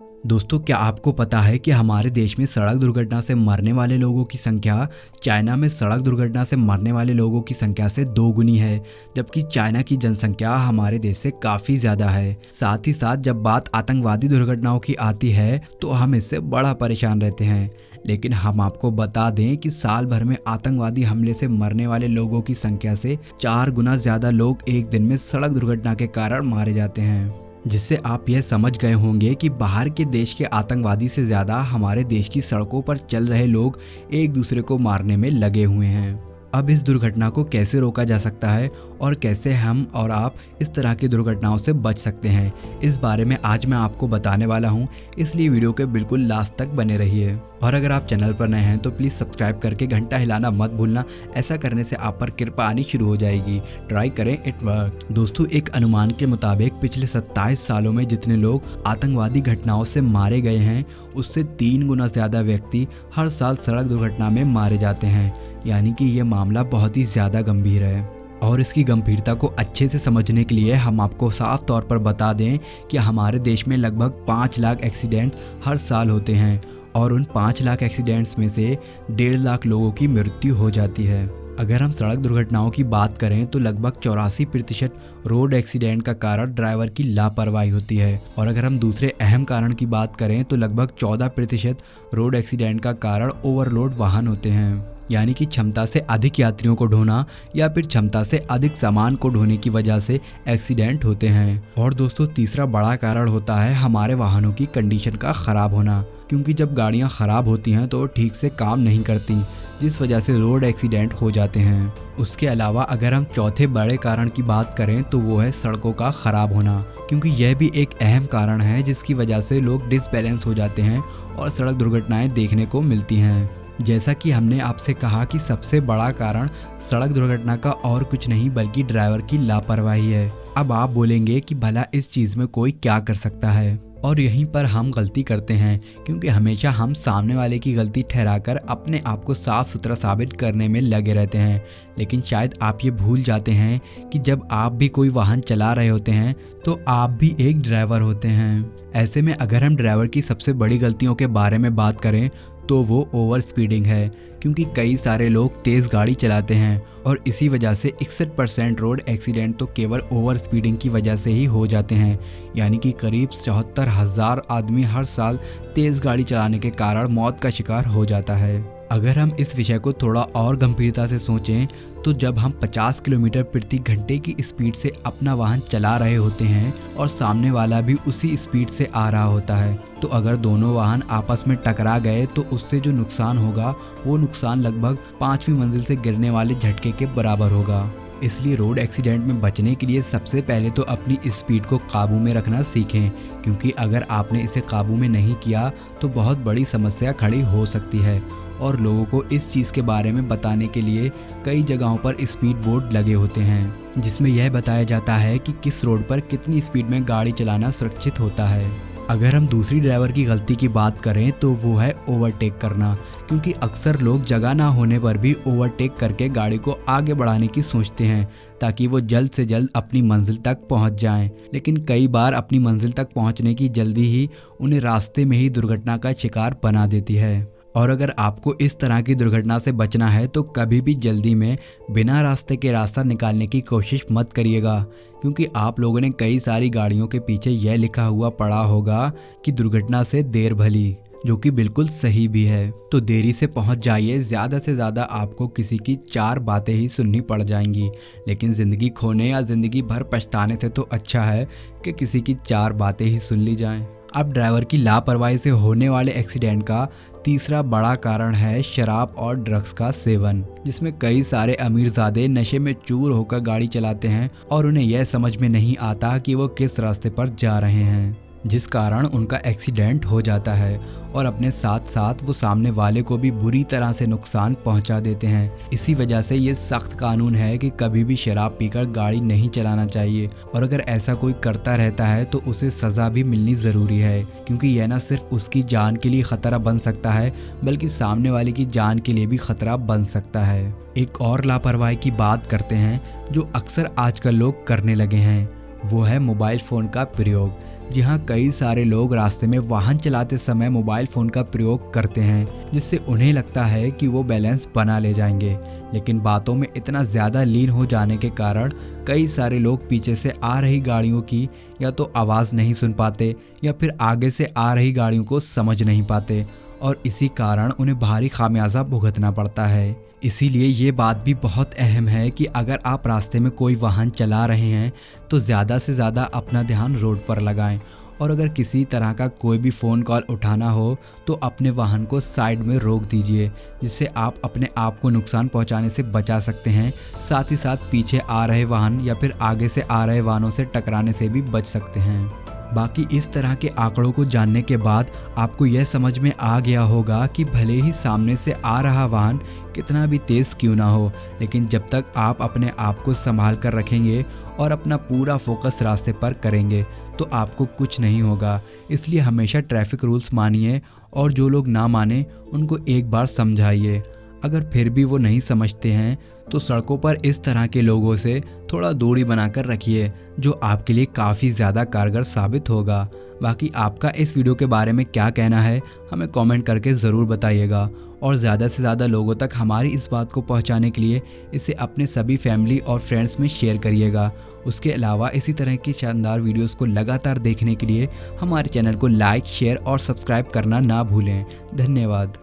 दोस्तों, क्या आपको पता है कि हमारे देश में सड़क दुर्घटना से मरने वाले लोगों की संख्या चाइना में सड़क दुर्घटना से मरने वाले लोगों की संख्या से 2 गुनी है, जबकि चाइना की जनसंख्या हमारे देश से काफ़ी ज़्यादा है। साथ ही साथ जब बात आतंकवादी दुर्घटनाओं की आती है तो हम इससे बड़ा परेशान रहते हैं। लेकिन हम आपको बता दें कि साल भर में आतंकवादी हमले से मरने वाले लोगों की संख्या से 4 गुना ज़्यादा लोग एक दिन में सड़क दुर्घटना के कारण मारे जाते हैं, जिससे आप यह समझ गए होंगे कि बाहर के देश के आतंकवादी से ज़्यादा हमारे देश की सड़कों पर चल रहे लोग एक दूसरे को मारने में लगे हुए हैं। अब इस दुर्घटना को कैसे रोका जा सकता है और कैसे हम और आप इस तरह की दुर्घटनाओं से बच सकते हैं, इस बारे में आज मैं आपको बताने वाला हूं, इसलिए वीडियो के बिल्कुल लास्ट तक बने रहिए। और अगर आप चैनल पर नए हैं तो प्लीज़ सब्सक्राइब करके घंटा हिलाना मत भूलना, ऐसा करने से आप पर कृपा आनी शुरू हो जाएगी। ट्राई करें, इट वर्क। दोस्तों, एक अनुमान के मुताबिक पिछले 27 सालों में जितने लोग आतंकवादी घटनाओं से मारे गए हैं उससे 3 गुना ज़्यादा व्यक्ति हर साल सड़क दुर्घटना में मारे जाते हैं, यानी कि ये मामला बहुत ही ज़्यादा गंभीर है। और इसकी गंभीरता को अच्छे से समझने के लिए हम आपको साफ तौर पर बता दें कि हमारे देश में लगभग 5 लाख एक्सीडेंट हर साल होते हैं और उन 5 लाख एक्सीडेंट्स में से 1.5 लाख लोगों की मृत्यु हो जाती है। अगर हम सड़क दुर्घटनाओं की बात करें तो लगभग 84% रोड एक्सीडेंट का कारण ड्राइवर की लापरवाही होती है, और अगर हम दूसरे अहम कारण की बात करें तो लगभग 14% रोड एक्सीडेंट का कारण ओवरलोड वाहन होते हैं, यानी कि क्षमता से अधिक यात्रियों को ढोना या फिर क्षमता से अधिक सामान को ढोने की वजह से एक्सीडेंट होते हैं। और दोस्तों, तीसरा बड़ा कारण होता है हमारे वाहनों की कंडीशन का ख़राब होना, क्योंकि जब गाड़ियां ख़राब होती हैं तो ठीक से काम नहीं करती, जिस वजह से रोड एक्सीडेंट हो जाते हैं। उसके अलावा अगर हम चौथे बड़े कारण की बात करें तो वो है सड़कों का ख़राब होना, क्योंकि यह भी एक अहम कारण है जिसकी वजह से लोग डिसबैलेंस हो जाते हैं और सड़क दुर्घटनाएं देखने को मिलती हैं। जैसा कि हमने आपसे कहा कि सबसे बड़ा कारण सड़क दुर्घटना का और कुछ नहीं बल्कि ड्राइवर की लापरवाही है। अब आप बोलेंगे कि भला इस चीज़ में कोई क्या कर सकता है, और यहीं पर हम गलती करते हैं, क्योंकि हमेशा हम सामने वाले की गलती ठहराकर अपने आप को साफ सुथरा साबित करने में लगे रहते हैं। लेकिन शायद आप ये भूल जाते हैं कि जब आप भी कोई वाहन चला रहे होते हैं तो आप भी एक ड्राइवर होते हैं। ऐसे में अगर हम ड्राइवर की सबसे बड़ी गलतियों के बारे में बात करें तो वो ओवर स्पीडिंग है, क्योंकि कई सारे लोग तेज़ गाड़ी चलाते हैं और इसी वजह से 61% रोड एक्सीडेंट तो केवल ओवर स्पीडिंग की वजह से ही हो जाते हैं, यानी कि करीब 74,000 आदमी हर साल तेज़ गाड़ी चलाने के कारण मौत का शिकार हो जाता है। अगर हम इस विषय को थोड़ा और गंभीरता से सोचें तो जब हम 50 किलोमीटर प्रति घंटे की स्पीड से अपना वाहन चला रहे होते हैं और सामने वाला भी उसी स्पीड से आ रहा होता है, तो अगर दोनों वाहन आपस में टकरा गए तो उससे जो नुकसान होगा वो नुकसान लगभग 5वीं मंजिल से गिरने वाले झटके के बराबर होगा। इसलिए रोड एक्सीडेंट में बचने के लिए सबसे पहले तो अपनी स्पीड को काबू में रखना सीखें, क्योंकि अगर आपने इसे काबू में नहीं किया तो बहुत बड़ी समस्या खड़ी हो सकती है। और लोगों को इस चीज़ के बारे में बताने के लिए कई जगहों पर स्पीड बोर्ड लगे होते हैं, जिसमें यह बताया जाता है कि किस रोड पर कितनी स्पीड में गाड़ी चलाना सुरक्षित होता है। अगर हम दूसरी ड्राइवर की गलती की बात करें तो वो है ओवरटेक करना, क्योंकि अक्सर लोग जगह ना होने पर भी ओवरटेक करके गाड़ी को आगे बढ़ाने की सोचते हैं ताकि वो जल्द से जल्द अपनी मंजिल तक पहुंच जाएं। लेकिन कई बार अपनी मंजिल तक पहुंचने की जल्दी ही उन्हें रास्ते में ही दुर्घटना का शिकार बना देती है। और अगर आपको इस तरह की दुर्घटना से बचना है तो कभी भी जल्दी में बिना रास्ते के रास्ता निकालने की कोशिश मत करिएगा, क्योंकि आप लोगों ने कई सारी गाड़ियों के पीछे यह लिखा हुआ पढ़ा होगा कि दुर्घटना से देर भली, जो कि बिल्कुल सही भी है। तो देरी से पहुंच जाइए, ज़्यादा से ज़्यादा आपको किसी की 4 बातें ही सुननी पड़ जाएंगी, लेकिन ज़िंदगी खोने या ज़िंदगी भर पछताने से तो अच्छा है कि किसी की 4 बातें ही सुन ली जाएं। अब ड्राइवर की लापरवाही से होने वाले एक्सीडेंट का तीसरा बड़ा कारण है शराब और ड्रग्स का सेवन, जिसमें कई सारे अमीरजादे नशे में चूर होकर गाड़ी चलाते हैं और उन्हें यह समझ में नहीं आता कि वो किस रास्ते पर जा रहे हैं, जिस कारण उनका एक्सीडेंट हो जाता है और अपने साथ साथ वो सामने वाले को भी बुरी तरह से नुकसान पहुंचा देते हैं। इसी वजह से ये सख्त कानून है कि कभी भी शराब पीकर गाड़ी नहीं चलाना चाहिए, और अगर ऐसा कोई करता रहता है तो उसे सज़ा भी मिलनी ज़रूरी है, क्योंकि यह न सिर्फ उसकी जान के लिए ख़तरा बन सकता है बल्कि सामने वाले की जान के लिए भी ख़तरा बन सकता है। एक और लापरवाही की बात करते हैं जो अक्सर आजकल लोग करने लगे हैं, वो है मोबाइल फ़ोन का प्रयोग। जी हाँ, कई सारे लोग रास्ते में वाहन चलाते समय मोबाइल फ़ोन का प्रयोग करते हैं, जिससे उन्हें लगता है कि वो बैलेंस बना ले जाएंगे, लेकिन बातों में इतना ज़्यादा लीन हो जाने के कारण कई सारे लोग पीछे से आ रही गाड़ियों की या तो आवाज़ नहीं सुन पाते या फिर आगे से आ रही गाड़ियों को समझ नहीं पाते, और इसी कारण उन्हें भारी खामियाजा भुगतना पड़ता है। इसीलिए ये बात भी बहुत अहम है कि अगर आप रास्ते में कोई वाहन चला रहे हैं तो ज़्यादा से ज़्यादा अपना ध्यान रोड पर लगाएं, और अगर किसी तरह का कोई भी फ़ोन कॉल उठाना हो तो अपने वाहन को साइड में रोक दीजिए, जिससे आप अपने आप को नुकसान पहुंचाने से बचा सकते हैं। साथ ही साथ पीछे आ रहे वाहन या फिर आगे से आ रहे वाहनों से टकराने से भी बच सकते हैं। बाकी इस तरह के आंकड़ों को जानने के बाद आपको यह समझ में आ गया होगा कि भले ही सामने से आ रहा वाहन कितना भी तेज़ क्यों ना हो, लेकिन जब तक आप अपने आप को संभाल कर रखेंगे और अपना पूरा फोकस रास्ते पर करेंगे तो आपको कुछ नहीं होगा। इसलिए हमेशा ट्रैफिक रूल्स मानिए, और जो लोग ना माने उनको एक बार समझाइए। अगर फिर भी वो नहीं समझते हैं तो सड़कों पर इस तरह के लोगों से थोड़ा दूरी बनाकर रखिए, जो आपके लिए काफ़ी ज़्यादा कारगर साबित होगा। बाकी आपका इस वीडियो के बारे में क्या कहना है हमें कमेंट करके ज़रूर बताइएगा, और ज़्यादा से ज़्यादा लोगों तक हमारी इस बात को पहुंचाने के लिए इसे अपने सभी फैमिली और फ्रेंड्स में शेयर करिएगा। उसके अलावा इसी तरह की शानदार वीडियोस को लगातार देखने के लिए हमारे चैनल को लाइक, शेयर और सब्सक्राइब करना ना भूलें। धन्यवाद।